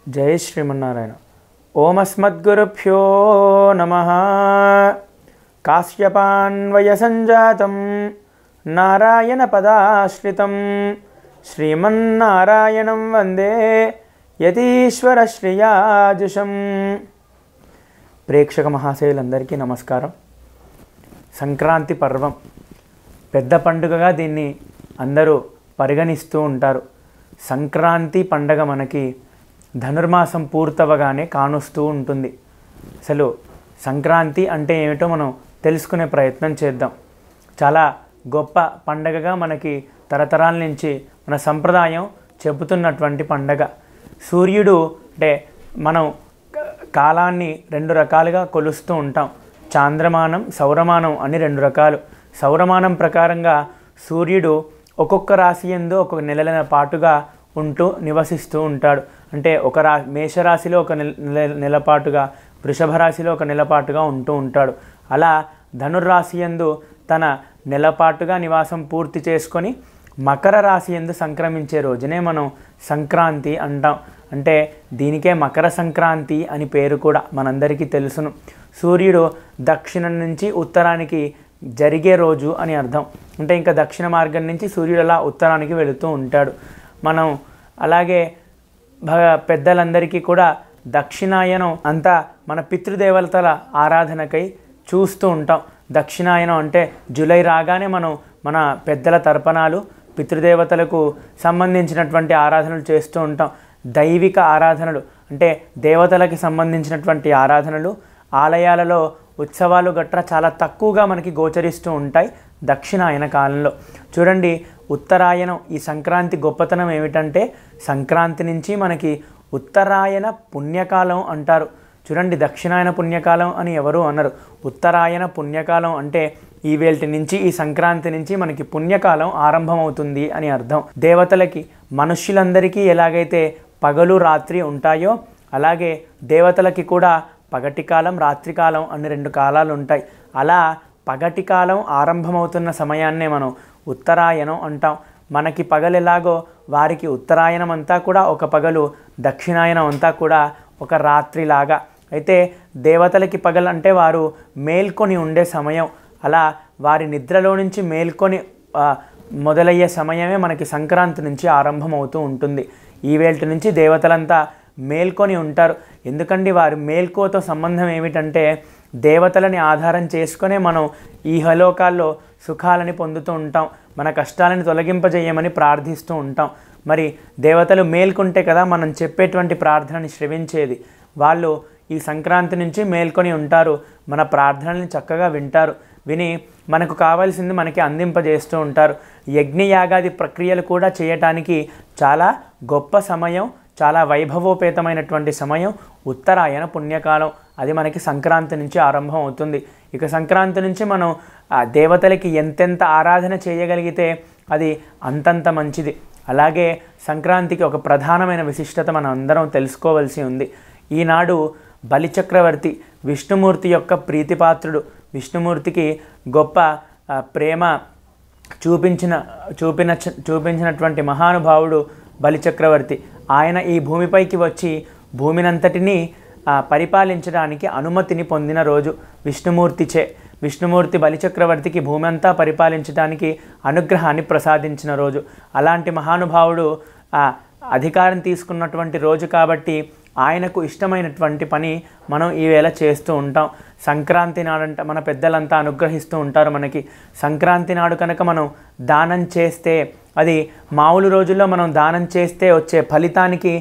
जय श्रीमन्नारायण। ओम अस्मद्गुरुभ्यो नमः। काश्यपान्वयसञ्जातं नारायणपदाश्रितं श्रीमन्नारायणं वन्दे यतीश्वरश्रियाजुषं। ప్రేక్షక మహాశయులందరికీ నమస్కారం। సంక్రాంతి పర్వం పెద్ద పండుగగా దీన్ని అందరూ పరిగణిస్తూ ఉంటారు। సంక్రాంతి పండగ మనకి ధనుర్మాసం పూర్తవగానే కానుస్తూ ఉంటుంది। అసలు సంక్రాంతి అంటే ఏమిటో మనం తెలుసుకునే ప్రయత్నం చేద్దాం। చాలా గొప్ప పండగగా మనకి తరతరాల నుంచి మన సంప్రదాయం చెబుతున్నటువంటి పండగ। సూర్యుడు అంటే మనం కాలాన్ని రెండు రకాలుగా కొలుస్తూ ఉంటాం। చాంద్రమానం, సౌరమానం అని రెండు రకాలు। సౌరమానం ప్రకారంగా సూర్యుడు ఒక్కొక్క రాశి యందు ఒక్కొక్క నెలల పాటుగా ఉంటూ నివసిస్తూ ఉంటాడు। అంటే ఒక మేషరాశిలో ఒక నెలపాటుగా, వృషభ రాశిలో ఒక నెలపాటుగా ఉంటూ ఉంటాడు। అలా ధనుర్రాశి యందు తన నెలపాటుగా నివాసం పూర్తి చేసుకొని మకర రాశి యందు సంక్రమించే రోజునే మనం సంక్రాంతి అంటాం। అంటే దీనికే మకర సంక్రాంతి అని పేరు కూడా మనందరికీ తెలుసును। సూర్యుడు దక్షిణం నుంచి ఉత్తరానికి జరిగే రోజు అని అర్థం। అంటే ఇంకా దక్షిణ మార్గం నుంచి సూర్యుడు అలా ఉత్తరానికి వెళుతూ ఉంటాడు। మనం అలాగే పెద్దలందరికీ కూడా దక్షిణాయనం అంతా మన పితృదేవతల ఆరాధనకై చూస్తూ ఉంటాం। దక్షిణాయనం అంటే జూలై రాగానే మనం మన పెద్దల తర్పణాలు, పితృదేవతలకు సంబంధించినటువంటి ఆరాధనలు చేస్తూ ఉంటాం। దైవిక ఆరాధనలు అంటే దేవతలకి సంబంధించినటువంటి ఆరాధనలు, ఆలయాలలో ఉత్సవాలు గట్రా చాలా తక్కువగా మనకి గోచరిస్తూ ఉంటాయి దక్షిణాయన కాలంలో। చూడండి, ఉత్తరాయణం ఈ సంక్రాంతి గొప్పతనం ఏమిటంటే సంక్రాంతి నుంచి మనకి ఉత్తరాయణ పుణ్యకాలం అంటారు। చూడండి, దక్షిణాయన పుణ్యకాలం అని ఎవరు అనరు, ఉత్తరాయణ పుణ్యకాలం అంటే ఈ వేల్టి నుంచి, ఈ సంక్రాంతి నుంచి మనకి పుణ్యకాలం ఆరంభమవుతుంది అని అర్థం। దేవతలకి, మనుష్యులందరికీ ఎలాగైతే పగలు రాత్రి ఉంటాయో అలాగే దేవతలకి కూడా పగటి కాలం, రాత్రి కాలం అని రెండు కాలాలు ఉంటాయి। అలా పగటి కాలం ఆరంభమవుతున్న సమయాన్నే మనం ఉత్తరాయణం అంటాం। మనకి పగలు ఎలాగో వారికి ఉత్తరాయణం అంతా కూడా ఒక పగలు, దక్షిణాయనం అంతా కూడా ఒక రాత్రిలాగా। అయితే దేవతలకి పగలు అంటే వారు మేల్కొని ఉండే సమయం, అలా వారి నిద్రలో నుంచి మేల్కొని మొదలయ్యే సమయమే మనకి సంక్రాంతి నుంచి ఆరంభమవుతూ ఉంటుంది। ఈ వేల్టి నుంచి దేవతలంతా మేల్కొని ఉంటారు। ఎందుకంటే వారి మేల్కోతో సంబంధం ఏమిటంటే దేవతలని ఆధారం చేసుకునే మనం ఈ హలోకాల్లో సుఖాలని పొందుతూ ఉంటాం, మన కష్టాలను తొలగింపజేయమని ప్రార్థిస్తూ ఉంటాం। మరి దేవతలు మేల్కొంటే కదా మనం చెప్పేటువంటి ప్రార్థనని శ్రవించేది। వాళ్ళు ఈ సంక్రాంతి నుంచి మేల్కొని ఉంటారు, మన ప్రార్థనల్ని చక్కగా వింటారు, విని మనకు కావాల్సింది మనకి అందింపజేస్తూ ఉంటారు। యజ్ఞయాగాది ప్రక్రియలు కూడా చేయటానికి చాలా గొప్ప సమయం, చాలా వైభవోపేతమైనటువంటి సమయం ఉత్తరాయణ పుణ్యకాలం। అది మనకి సంక్రాంతి నుంచి ఆరంభం అవుతుంది। ఇక సంక్రాంతి నుంచి మనం దేవతలకి ఎంతెంత ఆరాధన చేయగలిగితే అది అంతంత మంచిది। అలాగే సంక్రాంతికి ఒక ప్రధానమైన విశిష్టత మనం అందరం తెలుసుకోవాల్సి ఉంది। ఈనాడు బలిచక్రవర్తి విష్ణుమూర్తి యొక్క ప్రీతిపాత్రుడు, విష్ణుమూర్తికి గొప్ప ప్రేమ చూపించినటువంటి మహానుభావుడు బలిచక్రవర్తి। ఆయన ఈ భూమిపైకి వచ్చి భూమినంతటినీ పరిపాలించడానికి అనుమతిని పొందిన రోజు విష్ణుమూర్తిచే। విష్ణుమూర్తి బలిచక్రవర్తికి భూమి అంతా పరిపాలించడానికి అనుగ్రహాన్ని ప్రసాదించిన రోజు। అలాంటి మహానుభావుడు అధికారం తీసుకున్నటువంటి రోజు కాబట్టి ఆయనకు ఇష్టమైనటువంటి పని మనం ఈవేళ చేస్తూ ఉంటాం। సంక్రాంతి నాడంట మన పెద్దలంతా అనుగ్రహిస్తూ ఉంటారు మనకి। సంక్రాంతి నాడు కనుక మనం దానం చేస్తే, అది మామూలు రోజుల్లో మనం దానం చేస్తే వచ్చే ఫలితానికి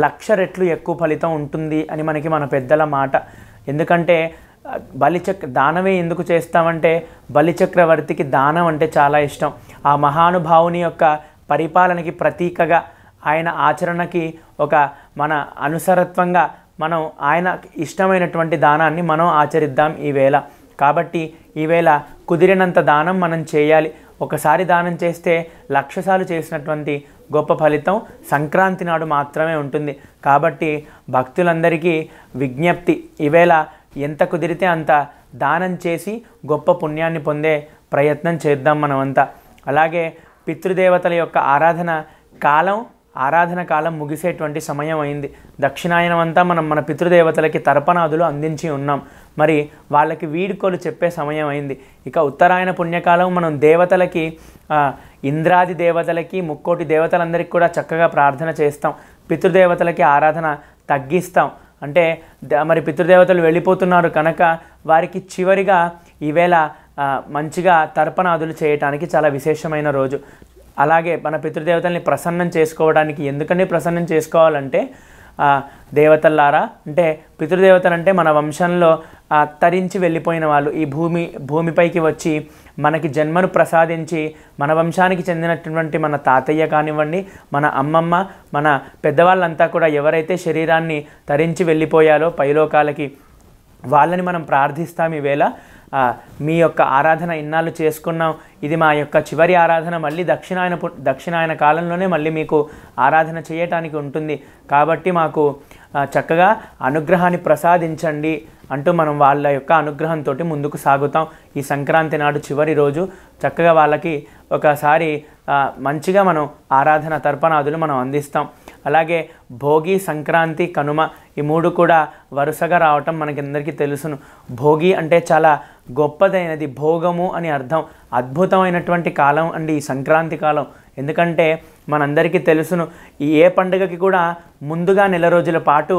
1,00,000 రెట్లు ఎక్కువ ఫలితం ఉంటుంది అని మనకి మన పెద్దల మాట। ఎందుకంటే దానమే ఎందుకు చేస్తామంటే బలిచక్రవర్తికి దానం అంటే చాలా ఇష్టం। ఆ మహానుభావుని యొక్క పరిపాలనకి ప్రతీకగా, ఆయన ఆచరణకి ఒక మన అనుసరత్వంగా మనం ఆయన ఇష్టమైనటువంటి దానాన్ని మనం ఆచరిద్దాం ఈవేళ। కాబట్టి ఈవేళ కుదిరినంత దానం మనం చేయాలి। ఒకసారి దానం చేస్తే 1,00,000 సార్లు చేసినటువంటి గొప్ప ఫలితం సంక్రాంతి నాడు మాత్రమే ఉంటుంది. కాబట్టి భక్తులందరికీ విజ్ఞప్తి, ఈవేళ ఎంత కుదిరితే అంత దానం చేసి గొప్ప పుణ్యాన్ని పొందే ప్రయత్నం చేద్దాం మనమంతా. అలాగే పితృదేవతల యొక్క ఆరాధన కాలం ముగిసేటువంటి సమయం అయింది. దక్షిణాయనం అంతా మనం మన పితృదేవతలకి తర్పణాదులు అందించి ఉన్నాం. మరి వాళ్ళకి వీడ్కోలు చెప్పే సమయం అయింది. ఇక ఉత్తరాయణ పుణ్యకాలం మనం దేవతలకి, ఇంద్రాది దేవతలకి, ముక్కోటి దేవతలందరికీ కూడా చక్కగా ప్రార్థన చేస్తాం. పితృదేవతలకి ఆరాధన తగ్గిస్తాం. అంటే మరి పితృదేవతలు వెళ్ళిపోతున్నారు కనుక వారికి చివరిగా ఈవేళ మంచిగా తర్పణాదులు చేయటానికి చాలా విశేషమైన రోజు. అలాగే మన పితృదేవతల్ని ప్రసన్నం చేసుకోవడానికి, ఎందుకంటే ప్రసన్నం చేసుకోవాలంటే దేవతల్లారా, అంటే పితృదేవతలు అంటే మన వంశంలో తరించి వెళ్ళిపోయిన వాళ్ళు ఈ భూమిపైకి వచ్చి మనకి జన్మను ప్రసాదించి మన వంశానికి చెందినటువంటి మన తాతయ్య కానివ్వండి, మన అమ్మమ్మ, మన పెద్దవాళ్ళంతా కూడా ఎవరైతే శరీరాన్ని తరించి వెళ్ళిపోయారో పైలోకాలకి, వాళ్ళని మనం ప్రార్థిస్తాం. ఈవేళ మీ యొక్క ఆరాధన ఇన్నాళ్ళు చేసుకున్నాం, ఇది మా యొక్క చివరి ఆరాధన, మళ్ళీ దక్షిణాయన కాలంలోనే మళ్ళీ మీకు ఆరాధన చేయటానికి ఉంటుంది. కాబట్టి మాకు చక్కగా అనుగ్రహాన్ని ప్రసాదించండి అంటూ మనం వాళ్ళ యొక్క అనుగ్రహంతో ముందుకు సాగుతాం. ఈ సంక్రాంతి నాడు చివరి రోజు చక్కగా వాళ్ళకి ఒకసారి మంచిగా మనం ఆరాధన తర్పణాదులు మనం అందిస్తాం. అలాగే భోగి, సంక్రాంతి, కనుమ ఈ మూడు కూడా వరుసగా రావటం మనకందరికీ తెలుసును. భోగి అంటే చాలా గొప్పదైనది, భోగము అని అర్థం. అద్భుతమైనటువంటి కాలం అండి ఈ సంక్రాంతి కాలం. ఎందుకంటే మనందరికీ తెలుసును, ఈ ఏ పండుగకి కూడా ముందుగా నెల రోజుల పాటు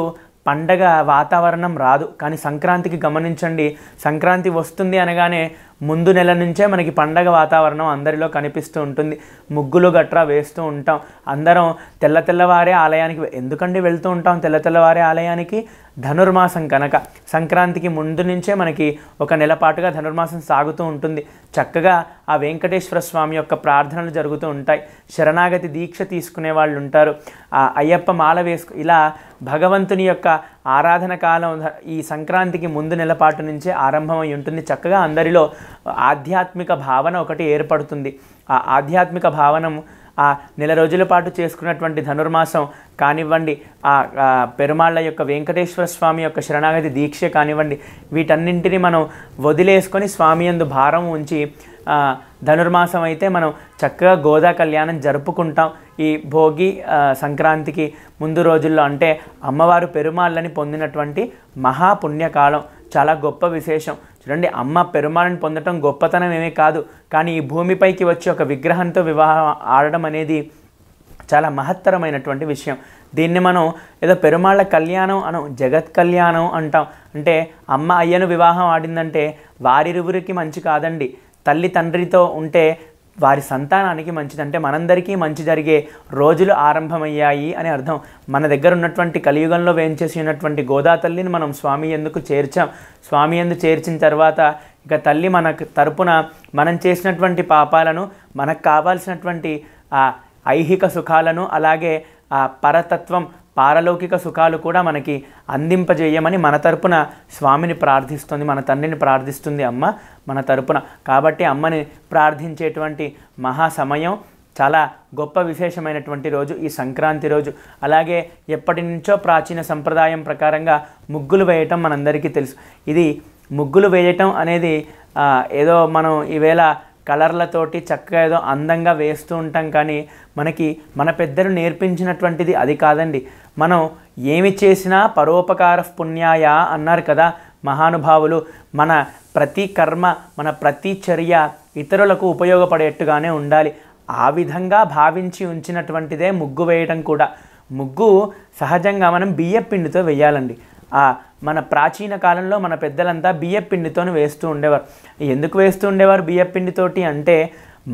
పండగ వాతావరణం రాదు. కానీ సంక్రాంతికి గమనించండి, సంక్రాంతి వస్తుంది అనగానే ముందు నెల నుంచే మనకి పండగ వాతావరణం అందరిలో కనిపిస్తూ ఉంటుంది. ముగ్గులు గట్రా వేస్తూ ఉంటాం. అందరం తెల్లవారే ఆలయానికి ఎందుకండి వెళ్తూ ఉంటాం? తెల్లవారే ఆలయానికి ధనుర్మాసం కనుక. సంక్రాంతికి ముందు నుంచే మనకి ఒక నెల పాటుగా ధనుర్మాసం సాగుతూ ఉంటుంది. చక్కగా ఆ వెంకటేశ్వర స్వామి యొక్క ప్రార్థనలు జరుగుతూ ఉంటాయి. శరణాగతి దీక్ష తీసుకునే వాళ్ళు ఉంటారు. అయ్యప్ప మాల ఇలా భగవంతుని యొక్క ఆరాధన కాలం ఈ సంక్రాంతికి ముందు నెల పాటు నుంచే ఆరంభమై ఉంటుంది. చక్కగా అందరిలో ఆధ్యాత్మిక భావన ఒకటి ఏర్పడుతుంది. ఆ ఆధ్యాత్మిక భావన ఆ నెల రోజుల పాటు చేసుకున్నటువంటి ధనుర్మాసం కానివ్వండి, ఆ పెరుమాళ్ళ యొక్క వెంకటేశ్వర స్వామి యొక్క శరణాగతి దీక్ష కానివ్వండి, వీటన్నింటినీ మనం వదిలేసుకొని స్వామి యందు భారం ఉంచి ధనుర్మాసం అయితే మనం చక్కగా గోదా కళ్యాణం జరుపుకుంటాం. ఈ భోగి సంక్రాంతికి ముందు రోజుల్లో అంటే అమ్మవారు పెరుమాళ్ళని పొందినటువంటి మహాపుణ్యకాలం, చాలా గొప్ప విశేషం. చూడండి, అమ్మ పెరుమాళ్ళని పొందటం గొప్పతనం ఏమీ కాదు, కానీ ఈ భూమిపైకి వచ్చి ఒక విగ్రహంతో వివాహం ఆడడం అనేది చాలా మహత్తరమైనటువంటి విషయం. దీన్ని మనం ఏదో పెరుమాళ్ళ కళ్యాణం అనం, జగత్ కళ్యాణం అంటాం. అంటే అమ్మ అయ్యను వివాహం ఆడిందంటే వారిరువురికి మంచి కాదండి, తల్లి తండ్రితో ఉంటే వారి సంతానానికి మంచిదంటే మనందరికీ మంచి జరిగే రోజులు ఆరంభమయ్యాయి అని అర్థం. మన దగ్గర ఉన్నటువంటి కలియుగంలో వేంచేసి ఉన్నటువంటి గోదా తల్లిని మనం స్వామి యందుకు చేర్చాం. స్వామి యందు చేర్చిన తర్వాత ఇక తల్లి మనకు తరపున మనం చేసినటువంటి పాపాలను, మనకు కావాల్సినటువంటి ఐహిక సుఖాలను, అలాగే పరతత్వం పారలౌకిక సుఖాలు కూడా మనకి అందింపజేయమని మన తరపున స్వామిని ప్రార్థిస్తుంది, మన తండ్రిని ప్రార్థిస్తుంది అమ్మ మన తరపున. కాబట్టి అమ్మని ప్రార్థించేటువంటి మహా సమయం, చాలా గొప్ప విశేషమైనటువంటి రోజు ఈ సంక్రాంతి రోజు. అలాగే ఎప్పటి నుంచో ప్రాచీన సంప్రదాయం ప్రకారంగా ముగ్గులు వేయటం మనందరికీ తెలుసు. ఇది ముగ్గులు వేయటం అనేది ఏదో మనం ఈవేళ కలర్లతోటి చక్కగా ఏదో అందంగా వేస్తూ ఉంటాం, కానీ మనకి మన పెద్దలు నేర్పించినటువంటిది అది కాదండి. మనం ఏమి చేసినా పరోపకార పుణ్యాయ అన్నారు కదా మహానుభావులు. మన ప్రతి కర్మ, మన ప్రతి చర్య ఇతరులకు ఉపయోగపడేట్టుగానే ఉండాలి. ఆ విధంగా భావించి ఉంచినటువంటిదే ముగ్గు వేయడం కూడా. ముగ్గు సహజంగా మనం బియ్యపిండితో వేయాలండి. మన ప్రాచీన కాలంలో మన పెద్దలంతా బియ్యపిండితో వేస్తూ ఉండేవారు. ఎందుకు వేస్తూ ఉండేవారు బియ్యపిండితోటి అంటే,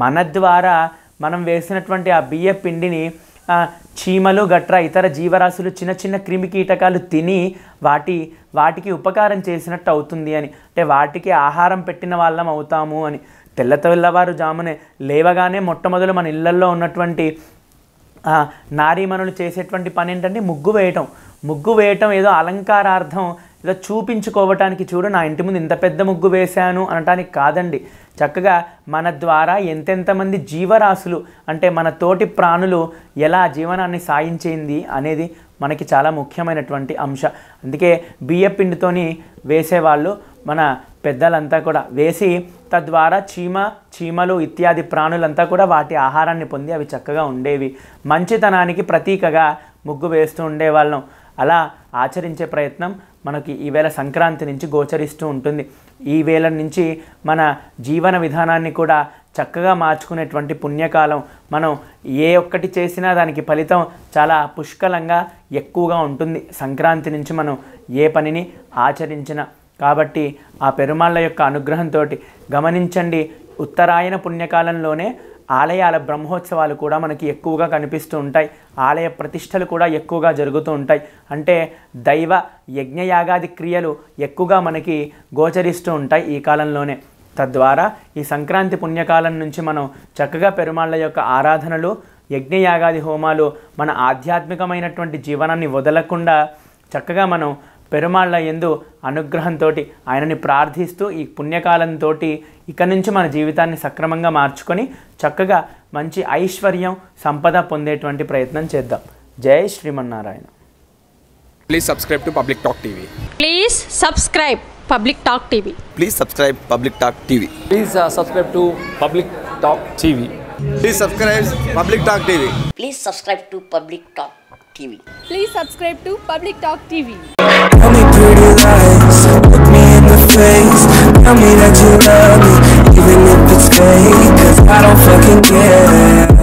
మన ద్వారా మనం వేసినటువంటి ఆ బియ్యపిండిని చీమలు గట్రా ఇతర జీవరాశులు, చిన్న చిన్న క్రిమి కీటకాలు తిని వాటికి ఉపకారం చేసినట్టు అవుతుంది అని, అంటే వాటికి ఆహారం పెట్టిన వాళ్ళం అవుతాము అని. తెల్లవారు జామునే లేవగానే మొట్టమొదలు మన ఇళ్లల్లో ఉన్నటువంటి నారీమణులు చేసేటువంటి పని ఏంటంటే ముగ్గు వేయటం. ముగ్గు వేయటం ఏదో అలంకారార్థం ఏదో చూపించుకోవటానికి చూడు నా ఇంటి ముందు ఇంత పెద్ద ముగ్గు వేశాను అనటానికి కాదండి. చక్కగా మన ద్వారా ఎంతెంతమంది జీవరాశులు అంటే మన తోటి ప్రాణులు ఎలా జీవనాన్ని సాగించింది అనేది మనకి చాలా ముఖ్యమైనటువంటి అంశం. అందుకే బియ్యపిండితోని వేసేవాళ్ళు మన పెద్దలంతా కూడా వేసి తద్వారా చీమలు ఇత్యాది ప్రాణులంతా కూడా వాటి ఆహారాన్ని పొంది అవి చక్కగా ఉండేవి. మంచితనానికి ప్రతీకగా ముగ్గు వేస్తూ ఉండేవాళ్ళం. అలా ఆచరించే ప్రయత్నం మనకి ఈవేళ సంక్రాంతి నుంచి గోచరిస్తూ ఉంటుంది. ఈ వేళ నుంచి మన జీవన విధానాన్ని కూడా చక్కగా మార్చుకునేటువంటి పుణ్యకాలం. మనం ఏ ఒక్కటి చేసినా దానికి ఫలితం చాలా పుష్కలంగా ఎక్కువగా ఉంటుంది సంక్రాంతి నుంచి మనం ఏ పనిని ఆచరించిన. కాబట్టి ఆ పెరుమాళ్ళ యొక్క అనుగ్రహంతో గమనించండి, ఉత్తరాయణ పుణ్యకాలంలోనే ఆలయాల బ్రహ్మోత్సవాలు కూడా మనకి ఎక్కువగా కనిపిస్తూ ఉంటాయి. ఆలయ ప్రతిష్టలు కూడా ఎక్కువగా జరుగుతూ ఉంటాయి. అంటే దైవ యజ్ఞయాగాది క్రియలు ఎక్కువగా మనకి గోచరిస్తూ ఉంటాయి ఈ కాలంలోనే. తద్వారా ఈ సంక్రాంతి పుణ్యకాలం నుంచి మనం చక్కగా పెరుమాళ్ళ యొక్క ఆరాధనలు, యజ్ఞయాగాది హోమాలు మన ఆధ్యాత్మికమైనటువంటి జీవనాన్ని వదలకుండా చక్కగా మనం పెరుమాళ్ళ యందు అనుగ్రహంతో ఆయనని ప్రార్థిస్తూ ఈ పుణ్యకాలంతో ఇక నుంచి మన జీవితాన్ని సక్రమంగా మార్చుకొని చక్కగా మంచి ఐశ్వర్యం సంపద పొందేటువంటి ప్రయత్నం చేద్దాం. జై Srimannarayana. Please subscribe to Public Talk TV. Please subscribe Public Talk TV. Please subscribe Public Talk TV. Please subscribe to Public Talk TV. Please subscribe Public Talk TV. Please subscribe to Public Talk TV. Please subscribe to Public Talk TV. Tell me pretty lies, look me in the face. Tell me that you love me, even if it's fake, 'cause I don't fucking care.